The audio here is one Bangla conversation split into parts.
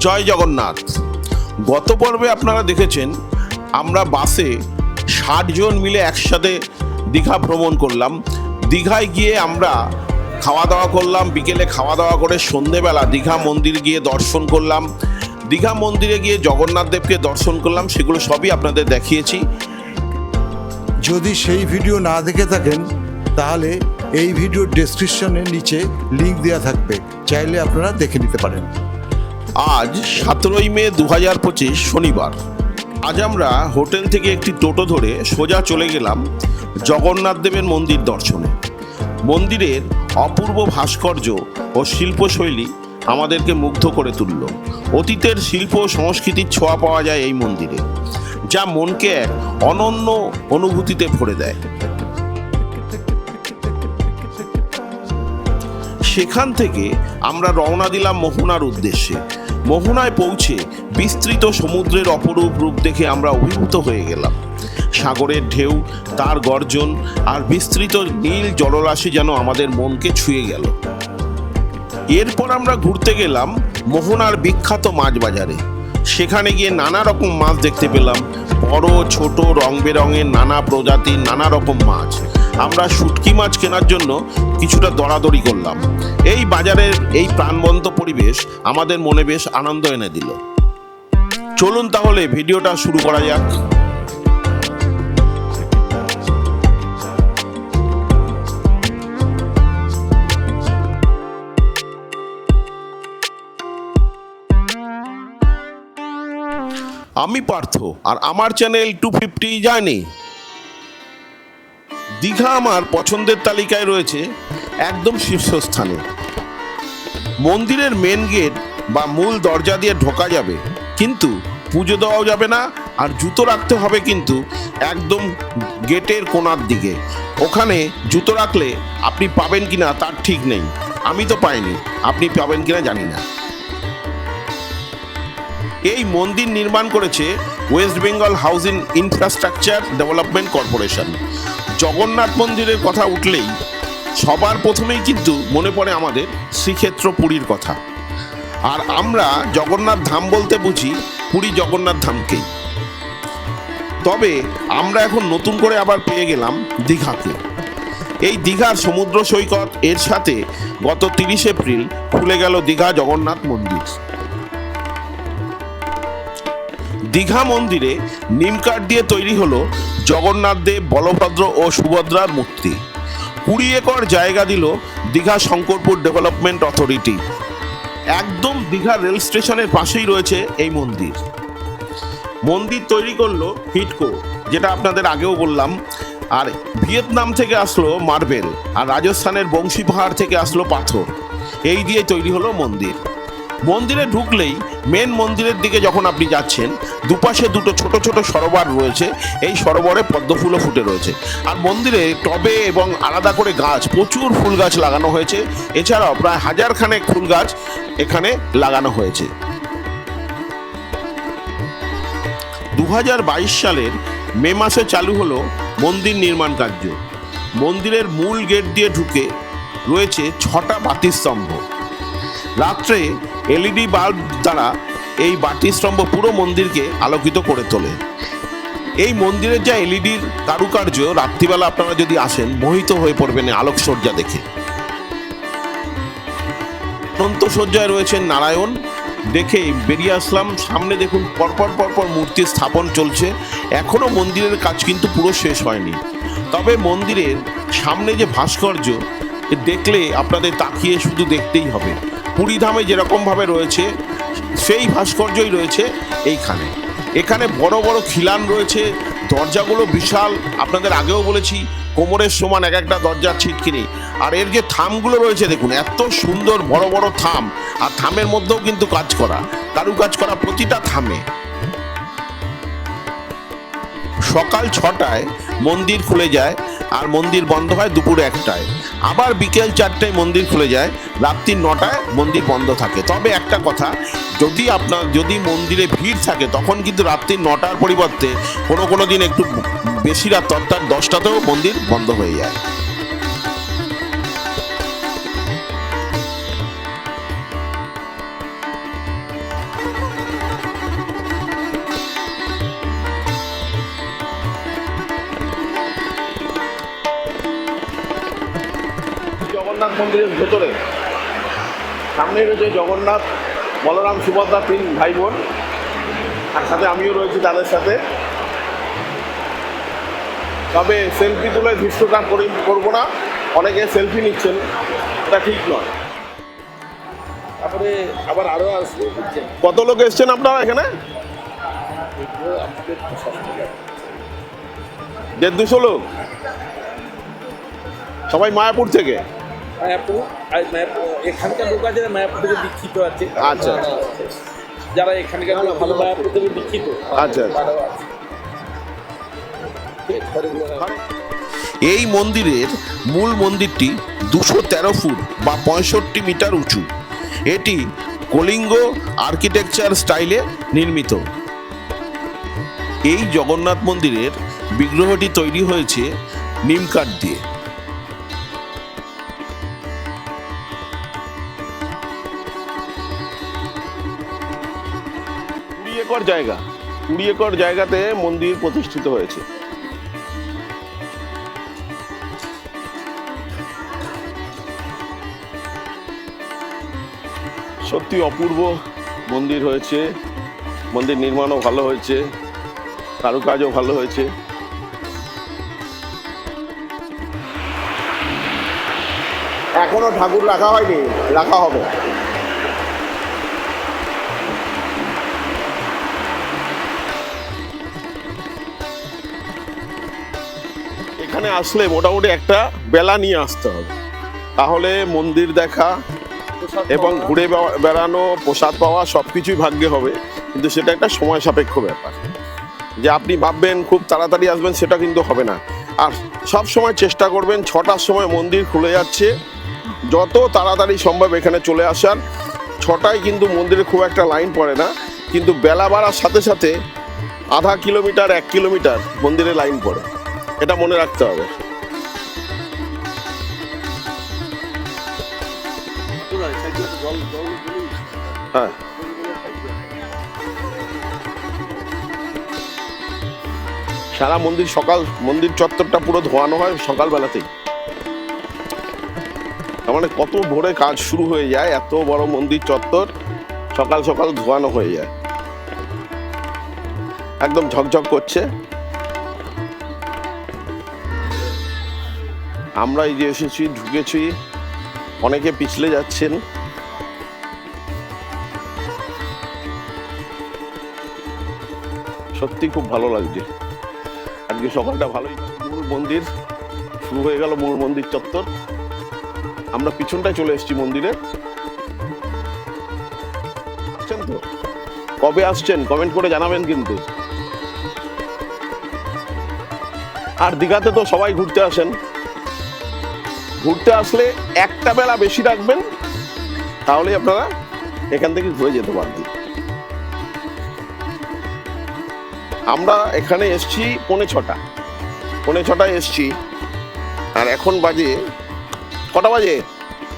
জয় জগন্নাথ। গত পর্বে আপনারা দেখেছেন আমরা বাসে 60 জন মিলে একসাথে দীঘা ভ্রমণ করলাম। দীঘায় গিয়ে আমরা খাওয়া দাওয়া করলাম, বিকেলে খাওয়া দাওয়া করে সন্ধেবেলা দীঘা মন্দির গিয়ে দর্শন করলাম। দীঘা মন্দিরে গিয়ে জগন্নাথ দেবকে দর্শন করলাম, সেগুলো সবই আপনাদের দেখিয়েছি। যদি সেই ভিডিও না দেখে থাকেন তাহলে এই ভিডিওর ডেসক্রিপশনের নিচে লিংক দেওয়া থাকবে, চাইলে আপনারা দেখে নিতে পারেন। আজ 17 মে 2025 শনিবার। আজ আমরা হোটেল থেকে একটি টোটো ধরে সোজা চলে গেলাম জগন্নাথ দেবের মন্দির দর্শনে। মন্দিরের অপূর্ব ভাস্কর্য ও শিল্পশৈলী আমাদেরকে মুগ্ধ করে তুলল। অতীতের শিল্প ও সংস্কৃতির ছোঁয়া পাওয়া যায় এই মন্দিরে, যা মনকে এক অনন্য অনুভূতিতে ভরে দেয়। সেখান থেকে আমরা রওনা দিলাম মোহনার উদ্দেশ্যে। মোহনায় পৌঁছে বিস্তৃত সমুদ্রের অপরূপ রূপ দেখে আমরা অভিভূত হয়ে গেলাম। সাগরের ঢেউ, তার গর্জন আর বিস্তৃত নীল জলরাশি যেন আমাদের মনকে ছুঁয়ে গেল। এরপর আমরা ঘুরতে গেলাম মোহনার বিখ্যাত মাছ বাজারে। সেখানে গিয়ে নানা রকম মাছ দেখতে পেলাম, বড় ছোট রং বেরঙের নানা প্রজাতির নানা রকম মাছ। আমরা শুটকি মাছ কেনার জন্য কিছুটা দরাদরি করলাম। এই বাজারের এই প্রাণবন্ত পরিবেশ আমাদের মনে বেশ আনন্দ এনে দিল। চলুন তাহলে ভিডিওটা শুরু করা যাক। আমি পার্থ, আর আমার চ্যানেল 250 জার্নি। দীঘা আমার পছন্দের তালিকায় রয়েছে একদম শীর্ষস্থানে। মন্দিরের মেন গেট বা মূল দরজা দিয়ে ঢোকা যাবে, কিন্তু পুজো দেওয়াও যাবে না, আর জুতো রাখতে হবে কিন্তু একদম গেটের কোণার দিকে। ওখানে জুতো রাখলে আপনি পাবেন কিনা তার ঠিক নেই। আমি তো পাইনি, আপনি পাবেন কিনা জানি না। এই মন্দির নির্মাণ করেছে West Bengal housing infrastructure development corporation. Jagannath মন্দিরের কথা উঠলেই সবার প্রথমেই কিন্তু মনে পড়ে আমাদের শ্রীক্ষেত্র পুরীর কথা। আর আমরা জগন্নাথ ধাম বলতে বুঝি পুরী জগন্নাথ ধামকেই। তবে আমরা এখন নতুন করে আবার পেয়ে গেলাম দীঘাকে। এই দীঘার সমুদ্র সৈকত এর সাথে গত 30 এপ্রিল খুলে গেল দীঘা জগন্নাথ মন্দির। দীঘা মন্দিরে নিমকাঠ দিয়ে তৈরি হলো জগন্নাথ দেব, বলভদ্র ও সুভদ্রার মূর্তি। 20 একর জায়গা দিল দীঘা শঙ্করপুর ডেভেলপমেন্ট অথরিটি। একদম দীঘা রেল স্টেশনের পাশেই রয়েছে এই মন্দির। মন্দির তৈরি করলো হিডকো, যেটা আপনাদের আগেও বললাম। আর ভিয়েতনাম থেকে আসলো মার্বেল, আর রাজস্থানের বংশী পাহাড় থেকে আসলো পাথর। এই দিয়ে তৈরি হলো মন্দির। মন্দিরে ঢুকলেই মেন মন্দিরের দিকে যখন আপনি যাচ্ছেন, দুপাশে দুটো ছোট ছোট সরোবর রয়েছে। এই সরোবরে পদ্মফুলও ফুটে রয়েছে। আর মন্দিরে টবে এবং আলাদা করে গাছ, প্রচুর ফুল গাছ লাগানো হয়েছে। এছাড়াও প্রায় 1000 খানেক ফুল গাছ এখানে লাগানো হয়েছে। 2022 সালের মে মাসে চালু হলো মন্দির নির্মাণ কার্য। মন্দিরের মূল গেট দিয়ে ঢুকে রয়েছে 6টা বাতিস্তম্ভ। রাত্রে এলইডি বাল্ব দ্বারা এই বাতিস্তম্ভ পুরো মন্দিরকে আলোকিত করে তোলে। এই মন্দিরের যা এলইডির কারুকার্য, রাত্রিবেলা আপনারা যদি আসেন মোহিত হয়ে পড়বেন আলোকসজ্জা দেখে। অনন্ত সজ্জায় রয়েছেন নারায়ণ। দেখে বেরিয়ে আসলাম। সামনে দেখুন পরপর পরপর মূর্তি স্থাপন চলছে। এখনো মন্দিরের কাজ কিন্তু পুরো শেষ হয়নি। তবে মন্দিরের সামনে যে ভাস্কর্য দেখলে আপনাদের তাকিয়ে শুধু দেখতেই হবে। পুরী ধামে যেরকমভাবে রয়েছে সেই ভাস্কর্যই রয়েছে এইখানে। এখানে বড় বড় খিলান রয়েছে, দরজাগুলো বিশাল। আপনাদের আগেও বলেছি কোমরের সমান এক একটা দরজার ছিটকিনি। আর এর যে থামগুলো রয়েছে দেখুন, এত সুন্দর বড় বড় থাম। আর থামের মধ্যেও কিন্তু কাজ করা, কারুকাজ করা প্রতিটা থামে। সকাল 6টায় মন্দির খুলে যায়, আর মন্দির বন্ধ হয় দুপুর 1টায়। আবার বিকেল 4টায় মন্দির খুলে যায়, রাত্রি 9টায় মন্দির বন্ধ থাকে। তবে একটা কথা, যদি মন্দিরে ভিড় থাকে তখন কিন্তু রাত্রি 9টার পরিবর্তে কোনো দিন একটু বেশি রাত, অর্থাৎ 10টাতেও মন্দির বন্ধ হয়ে যায়। জগন্নাথ মন্দিরের ভেতরে। সামনে রয়েছে জগন্নাথ, বলরাম, সুভদ্রা, 3 ভাই বোন, আর সাথে আমিও রয়েছি তাদের সাথে। তবে সেলফি তুলে দৃশ্যটা করবো না, অনেকে সেলফি নিচ্ছেন, এটা ঠিক নয়। তারপরে আবার আরও আসবে, বুঝছেন? কত লোক এসছেন আপনারা এখানে? 150-200 লোক, সবাই মায়াপুর থেকে। মায়াপুর এখানকার লোক আছে, মায়াপুর থেকে দীক্ষিত আছে। আচ্ছা। যারা এখানকার লোক ভালো মায়াপুর থেকে দীক্ষিত। আচ্ছা। তারাও আছে। এই মন্দিরের মূল মন্দিরটি 213 ফুট বা 65 মিটার উঁচু। এটি কলিঙ্গ আর্কিটেকচার স্টাইলে নির্মিত। এই জগন্নাথ মন্দিরের বিগ্রহটি তৈরি হয়েছে নিম কাঠ দিয়ে। 20 একর জায়গা, 20 একর জায়গাতে মন্দির প্রতিষ্ঠিত হয়েছে। সত্যি অপূর্ব মন্দির হয়েছে, মন্দির নির্মাণও ভালো হয়েছে, কারুকাজও ভালো হয়েছে। এখনো ঠাকুর রাখা হয়নি, রাখা হবে। এখানে আসলে মোটামুটি একটা বেলা নিয়ে আসতে হবে, তাহলে মন্দির দেখা এবং ঘুরে বেড়ানো, প্রসাদ পাওয়া সব কিছুই ভাগ্যে হবে। কিন্তু সেটা একটা সময় সাপেক্ষ ব্যাপার, যে আপনি ভাববেন খুব তাড়াতাড়ি আসবেন সেটা কিন্তু হবে না। আর সব সময় চেষ্টা করবেন 6টার সময় মন্দির খুলে যাচ্ছে, যত তাড়াতাড়ি সম্ভব এখানে চলে আসার। 6টায় কিন্তু মন্দিরে খুব একটা লাইন পড়ে না, কিন্তু বেলা বাড়ার সাথে সাথে আধা কিলোমিটার 1 কিলোমিটার মন্দিরে লাইন পড়ে, এটা মনে রাখতে হবে। হ্যাঁ, সারা মন্দির চত্বরটা পুরো ধোয়ানো হয় সকালবেলাতেই। তার মানে কত ভোরে কাজ শুরু হয়ে যায়, এত বড় মন্দির চত্বর সকাল সকাল ধোয়ানো হয়ে যায়, একদম ঝকঝক করছে। আমরা এই যে এসেছি, ঢুকেছি, অনেকে পিছলে যাচ্ছেন। সত্যি খুব ভালো লাগছে আজকে সকালটা, ভালোই। মূল মন্দির শুরু হয়ে গেল, মূল মন্দির চত্বর। আমরা পিছনটায় চলে এসেছি মন্দিরে। আসছেন তো? কবে আসছেন কমেন্ট করে জানাবেন কিন্তু। আর দীঘাতে তো সবাই ঘুরতে আসেন, ঘুরতে আসলে একটা বেলা বেশি রাখবেন, তাহলেই আপনারা এখান থেকে ঘুরে যেতে পারবেন। আমরা এখানে এসছি 5:45 এসছি, আর এখন বাজে কটা বাজে?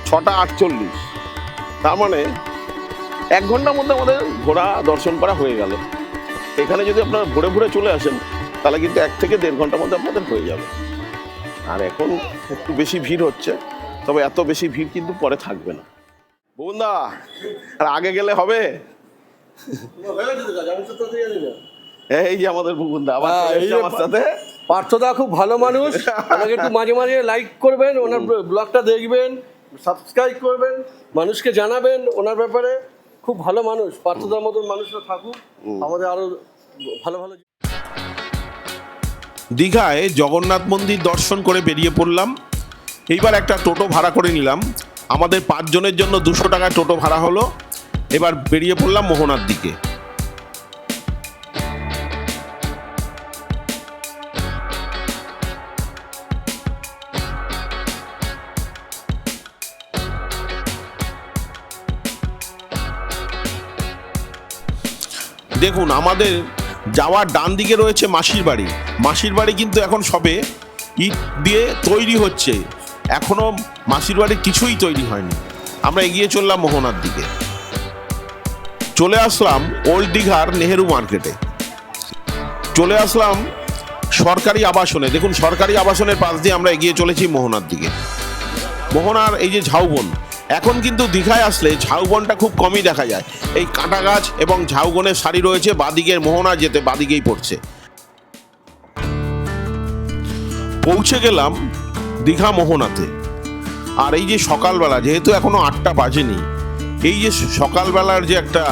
6:48। তার মানে 1 ঘন্টার মধ্যে আমাদের ঘোরা দর্শন করা হয়ে গেল। এখানে যদি আপনারা ভোরে ভোরে চলে আসেন তাহলে কিন্তু 1 থেকে 1.5 ঘন্টার মধ্যে আপনাদের হয়ে যাবে। আর এখন একটু বেশি ভিড় হচ্ছে, তবে এত বেশি ভিড় কিন্তু পরে থাকবে না। বন্ধুদা, আর আগে গেলে হবে? এই যে আমাদের বন্ধুদা আবার চলে এসেছে আমার সাথে। পার্থদা খুব ভালো মানুষ, আমাকে একটু মাঝে মাঝে লাইক করবেন, ওনার ব্লগটা দেখবেন, সাবস্ক্রাইব করবেন, মানুষকে জানাবেন ওনার ব্যাপারে। খুব ভালো মানুষ, পার্থদার মতন মানুষরা থাকুক, আমাদের আরো ভালো ভালো। দীঘায় জগন্নাথ মন্দির দর্শন করে বেরিয়ে পড়লাম। এইবার একটা টোটো ভাড়া করে নিলাম, আমাদের 5 জনের জন্য 200 টাকায় টোটো ভাড়া হলো। এবার বেরিয়ে পড়লাম মোহনার দিকে। দেখুন, আমাদের যাওয়ার ডান দিকে রয়েছে মাসির বাড়ি। মাসির বাড়ি কিন্তু এখন সবে ইট দিয়ে তৈরি হচ্ছে, এখনো মাসির বাড়ি কিছুই তৈরি হয়নি। আমরা এগিয়ে চললাম মোহনার দিকে। চলে আসলাম ওল্ড দীঘার নেহেরু মার্কেটে, চলে আসলাম সরকারি আবাসনে। দেখুন, সরকারি আবাসনের পাশ দিয়ে আমরা এগিয়ে চলেছি মোহনার দিকে। মোহনার এই যে ঝাউবন, এখন কিন্তু দীঘায় আসলে ঝাউবনটা খুব কমই দেখা যায়। এই কাঁটা গাছ এবং ঝাউবনের সারি রয়েছে, বাদিকের মোহনা যেতে বাদিকেই পড়ছে। পৌঁছে গেলাম দীঘা মোহনাতে। আর এই যে সকালবেলা, যেহেতু এখনো 8টা বাজেনি, এই যে সকালবেলার যে একটা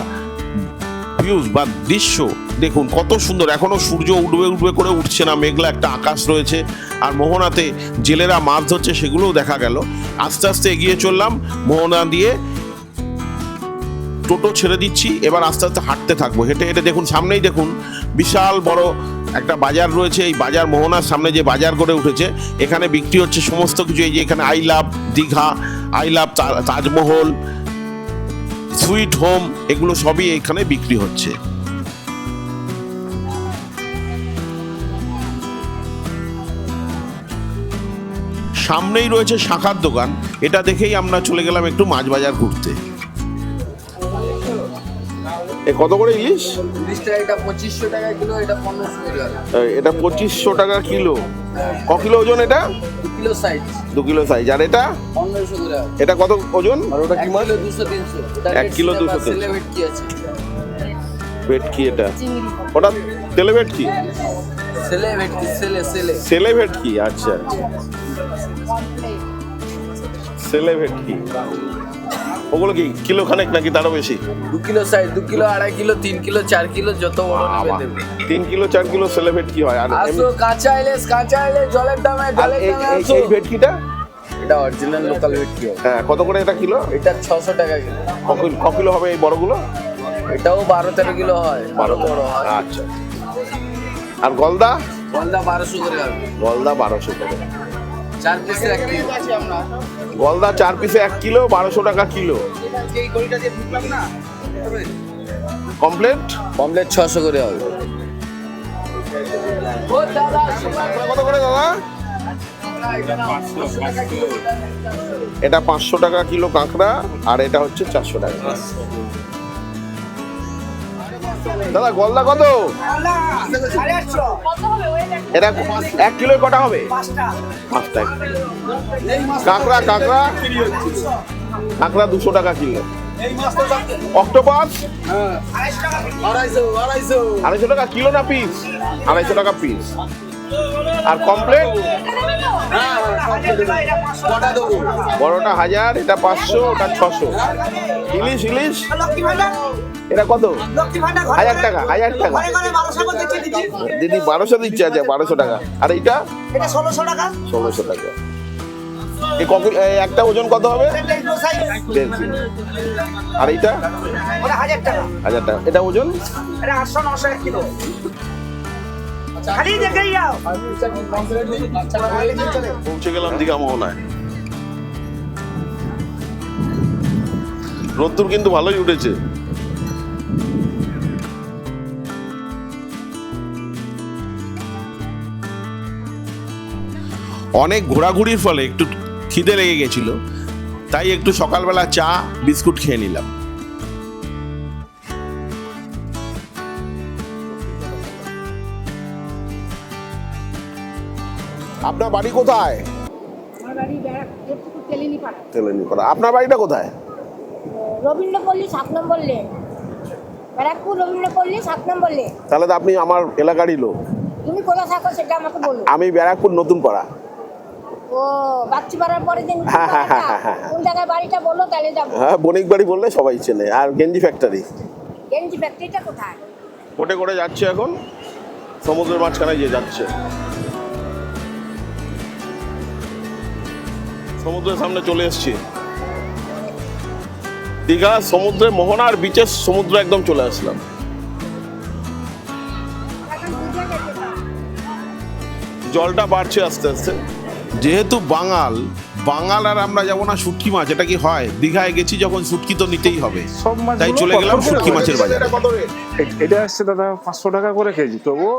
ভিউজ বা দৃশ্য দেখুন কত সুন্দর। এখনো সূর্য উঠবে উঠবে করে উঠছে না, মেঘলা একটা আকাশ রয়েছে। আর মোহনাতে জেলেরা মাছ ধরছে, সেগুলোও দেখা গেল। আস্তে আস্তে এগিয়ে চললাম মোহনা দিয়ে, টোটো ছেড়ে দিচ্ছি, এবার আস্তে আস্তে হাঁটতে থাকবো। হেঁটে হেঁটে দেখুন সামনেই দেখুন বিশাল বড় একটা বাজার রয়েছে। এই বাজার, মোহনার সামনে যে বাজার গড়ে উঠেছে, এখানে বিক্রি হচ্ছে সমস্ত কিছু। এই যে এখানে I love Digha, I love Taj Mahal, sweet home, এগুলো সবই এখানে বিক্রি হচ্ছে। সামনেই রয়েছে শাখার দোকান, এটা দেখেই আমরা চলে গেলাম একটু মাছ বাজার ঘুরতে। এ কত করে ইলিশ? ইলিশটা এটা 2500 টাকা কিলো, এটা 1500 টাকা। এটা 2500 টাকা কিলো। ক কিলো ওজন এটা? 2 কিলো সাইজ। 2 kilo size. আর এটা? 1500 টাকা। এটা কত ওজন? আর ওটা কি মাছ? 200 300। এটা 1 কিলো 200 300। সেলে ভেটকি আছে। ভেটকি এটা? ওটা তেলে ভেটকি? সেলে ভেটকি, সেলে। সেলে ভেটকি, আচ্ছা। সেলে ভেটকি ওগুলো কি কিলো খানেক নাকি তারও বেশি? 2 kilo size, 2 kilo 2.5 kilo 3 kilo 4 kilo যত বড় নেবে দেবে। 3 কিলো 4 কিলো সেলে ভেটকি হয়। আর আসো কাঁচা ইলিশ জলের দামে আসো। এই ভেটকিটা? এটা অরিজিনাল লোকাল ভেটকি হবে। হ্যাঁ, কত করে এটা কিলো? এটা 600 টাকা কিলো। ক কিলো হবে এই বড়গুলো? এটাও 12-13 কিলো হয়, 12 বড় হয়। আচ্ছা। আর গলদা? গলদা 1200 করে হবে। গলদা 1200 টাকা। 4 পিসে 1 কিলো। গলদা 4 পিসে 1 কিলো, 1200 টাকা কিলো। কমপ্লিট? কমপ্লিট 600 করে হবে। কত করে দাদা? এটা 500 টাকা কিলো কাঁকড়া, আর এটা হচ্ছে 400 টাকা। দাদা গলদা কত? এটা 1 কিলো কটা হবে? 5টা। কাঁকড়া কাঁকড়া 200 টাকা কিলো। অক্টোপাস 250 টাকা কিলো না পিস? 250 টাকা পিস। আর কমপ্লেট বড়টা 1000, এটা 500, ওটা 600। ইলিশ এটা কত? 1000 টাকা। দিদি 1200 দিচ্ছে। আচ্ছা, 1200 টাকা। আর এইটা? 1600 টাকা। এই একটা ওজন কত হবে? 1.5 কিলো। আর এইটা? 1000 টাকা। এটা ওজন? পৌঁছে গেলাম দীঘা মোহনায়। রোদ্দুর কিন্তু ভালোই উঠেছে। অনেক ঘোরাঘুরির ফলে একটু খিদে লেগে গেছিল, তাই একটু সকালবেলা চা বিস্কুট খেয়ে নিলাম। আপনার বাড়ি কোথায়? আমার বাড়ি তেলেনিপাড়া। তেলেনিপাড়া। আপনার বাড়িটা কোথায়? রবীন্দ্রপল্লী 7 নম্বর লেন, ব্যারাকপুর রবীন্দ্রপল্লী 7 নম্বর লেন। তাহলে তো আপনি আমার এলাকারই লোক। তুমি কোথায় থাকো সেটা আমাকে বলো। আমি ব্যারাকপুর নতুন পাড়া। ও বাচ্চিপাড়ার পরে যে কোন জায়গায় বাড়িটা বলো তাহলে যাবো। হ্যাঁ, বণিক বাড়ি বললে সবাই চেনে। আর গেঞ্জি ফ্যাক্টরি? গেঞ্জি ফ্যাক্টরিটা কোথায়? কোটে করে যাচ্ছে এখন, সমুদ্রের মাঝখানে যে যাচ্ছে। সমুদ্রের সামনে চলে এসছি। দীঘা সমুদ্রে, মোহনার বিচের সমুদ্র একদম চলে আসলাম। জলটা বাড়ছে আস্তে আস্তে। যেহেতু বাঙাল আর আমরা যাবো না শুটকি মাছ, এটা কি হয়? দীঘায় গেছি যখন, শুটকি তো নিতেই হবে, তাই চলে গেলাম শুটকি মাছের বাজারে। এটা আসছে দাদা 500 টাকা করে কেজি। তবুও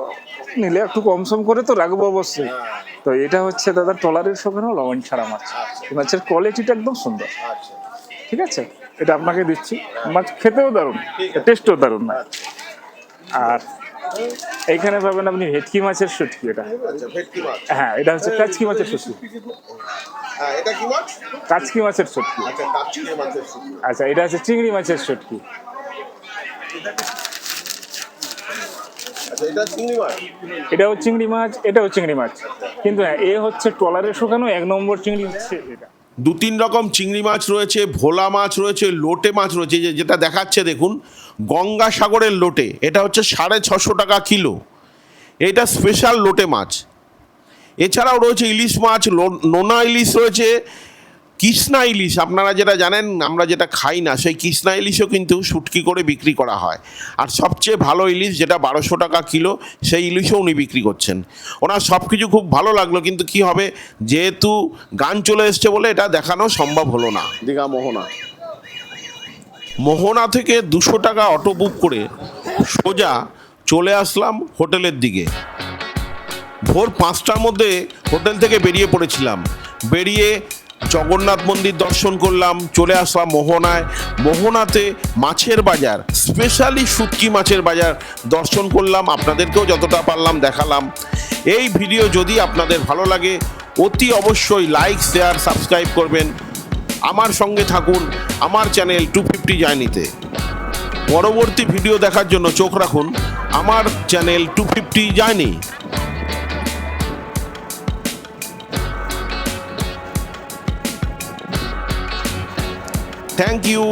নিলে একটু কম সম করে তো রাখবো অবশ্যই। তো এটা হচ্ছে দাদা ট্রলারের সঙ্গে লবণ ছাড়া মাছ। মাছের কোয়ালিটিটা একদম সুন্দর। ঠিক আছে, এটা আপনাকে দিচ্ছি। মাছ খেতেও দারুণ, টেস্টও দারুণ না। আর এইখানে পাবেন আপনি ভেটকি মাছের শুটকি। এটা হ্যাঁ, এটা হচ্ছে কাচকি মাছের শুটকি। হ্যাঁ, এটা কি মাছ? কাচকি মাছের শুটকি। আচ্ছা, কাচ্চি মাছের শুটকি। আচ্ছা, এটা আছে চিংড়ি মাছের শুটকি। আচ্ছা, এটা চিংড়ি মাছ। এটাও চিংড়ি মাছ, এটাও চিংড়ি মাছ, কিন্তু হ্যাঁ এ হচ্ছে ট্রলারে শুকানো 1 নম্বর চিংড়ি হচ্ছে এটা। 2-3 রকম চিংড়ি মাছ রয়েছে, ভোলা মাছ রয়েছে, লোটে মাছ রয়েছে। যেটা দেখাচ্ছে দেখুন, গঙ্গাসাগরের লোটে, এটা হচ্ছে 650 টাকা কিলো। এটা স্পেশাল লোটে মাছ। এছাড়াও রয়েছে ইলিশ মাছ, নোনা ইলিশ রয়েছে, কৃষ্ণা ইলিশ। আপনারা যেটা জানেন, আমরা যেটা খাই না, সেই কৃষ্ণা ইলিশও কিন্তু শুটকি করে বিক্রি করা হয়। আর সবচেয়ে ভালো ইলিশ যেটা 1200 টাকা কিলো, সেই ইলিশও উনি বিক্রি করছেন। ওনার সব কিছু খুব ভালো লাগলো, কিন্তু কি হবে, যেহেতু গান চলে এসছে বলে এটা দেখানো সম্ভব হলো না। দীঘা মোহনা থেকে 200 টাকা অটো বুক করে সোজা চলে আসলাম হোটেলের দিকে। ভোর 5টার মধ্যে হোটেল থেকে বেরিয়ে পড়েছিলাম। বেরিয়ে জগন্নাথ মন্দির দর্শন করলাম, চলে আসলাম মোহনায়। মোহনাতে মাছের বাজার, স্পেশালি শুটকি মাছের বাজার দর্শন করলাম, আপনাদেরকেও যতটা পারলাম দেখালাম। এই ভিডিও যদি আপনাদের ভালো লাগে, অতি অবশ্যই লাইক, শেয়ার, সাবস্ক্রাইব করবেন। আমার সঙ্গে থাকুন আমার চ্যানেল 250 জার্নিতে। পরবর্তী ভিডিও দেখার জন্য চোখ রাখুন আমার চ্যানেল 250 জার্নি। Thank you.